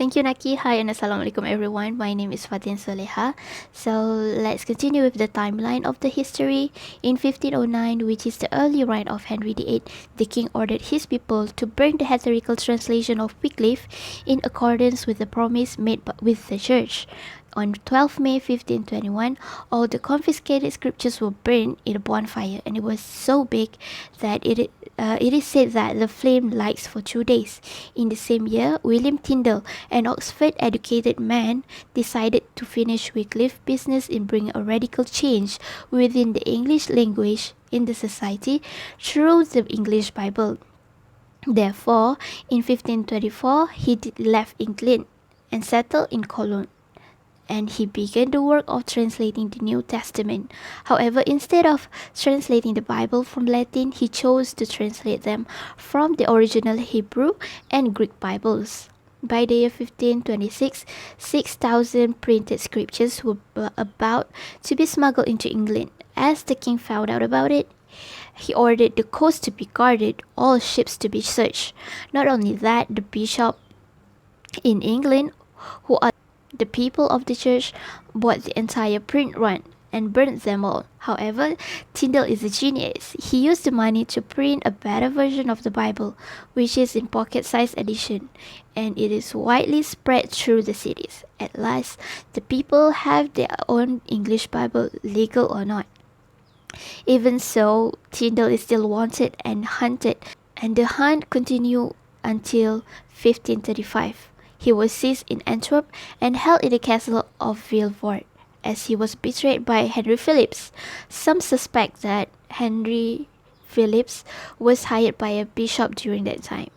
Thank you, Naki. Hi and Assalamualaikum everyone. My name is FATIN SOLEHAH. So let's continue with the timeline of the history. In 1509, which is the early reign of Henry VIII, the king ordered his people to burn the heretical translation of Wycliffe in accordance with the promise made with the church. On 12 May 1521, all the confiscated scriptures were burned in a bonfire, and it was so big that it is said that the flame lights for 2 days. In the same year, William Tyndale, an Oxford-educated man, decided to finish Wycliffe's business in bringing a radical change within the English language in the society through the English Bible. Therefore, in 1524, he left England and settled in Cologne, and he began the work of translating the New Testament. However, instead of translating the Bible from Latin, he chose to translate them from the original Hebrew and Greek Bibles. By the year 1526, 6,000 printed scriptures were about to be smuggled into England. As the king found out about it, he ordered the coast to be guarded, all ships to be searched. Not only that, the bishop in England, who are the people of the church, bought the entire print run and burned them all. However, Tyndale is a genius. He used the money to print a better version of the Bible, which is in pocket-sized edition, and it is widely spread through the cities. At last, the people have their own English Bible, legal or not. Even so, Tyndale is still wanted and hunted, and the hunt continued until 1535. He was seized in Antwerp and held in the castle of Vilvoorde, as he was betrayed by Henry Philips. Some suspect that Henry Philips was hired by a bishop during that time.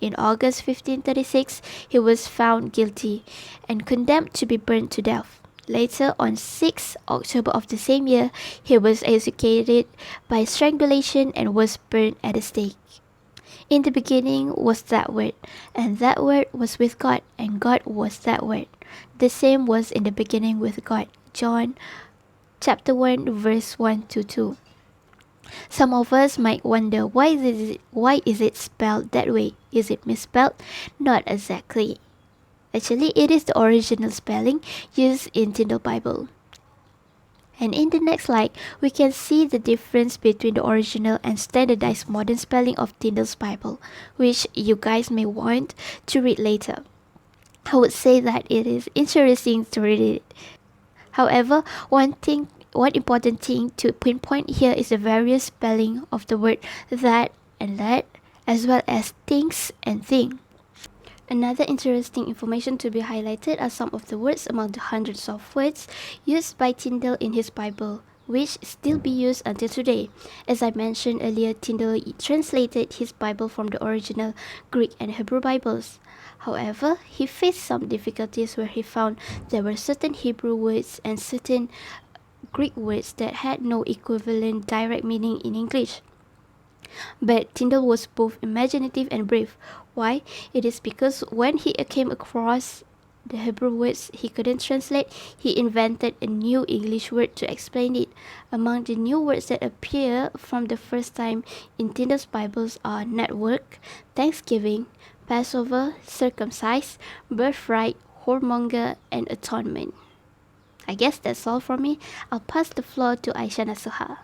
In August 1536, he was found guilty and condemned to be burned to death. Later, on 6 October of the same year, he was executed by strangulation and was burned at the stake. In the beginning was that word, and that word was with God, and God was that word. The same was in the beginning with God. John chapter 1 verse 1 to 2. Some of us might wonder, why is it spelled that way? Is it misspelled? Not exactly. Actually, it is the original spelling used in Tyndale Bible. And in the next slide, we can see the difference between the original and standardized modern spelling of Tyndale's Bible, which you guys may want to read later. I would say that it is interesting to read it. However, one important thing to pinpoint here is the various spelling of the word that and let, as well as things and thing. Another interesting information to be highlighted are some of the words among the hundreds of words used by Tyndale in his Bible, which still be used until today. As I mentioned earlier, Tyndale translated his Bible from the original Greek and Hebrew Bibles. However, he faced some difficulties where he found there were certain Hebrew words and certain Greek words that had no equivalent direct meaning in English. But Tyndale was both imaginative and brave. Why? It is because when he came across the Hebrew words he couldn't translate, he invented a new English word to explain it. Among the new words that appear from the first time in Tyndale's Bibles are network, Thanksgiving, Passover, circumcise, birthright, whoremonger, and atonement. I guess that's all from me. I'll pass the floor to Aisha Nasuha.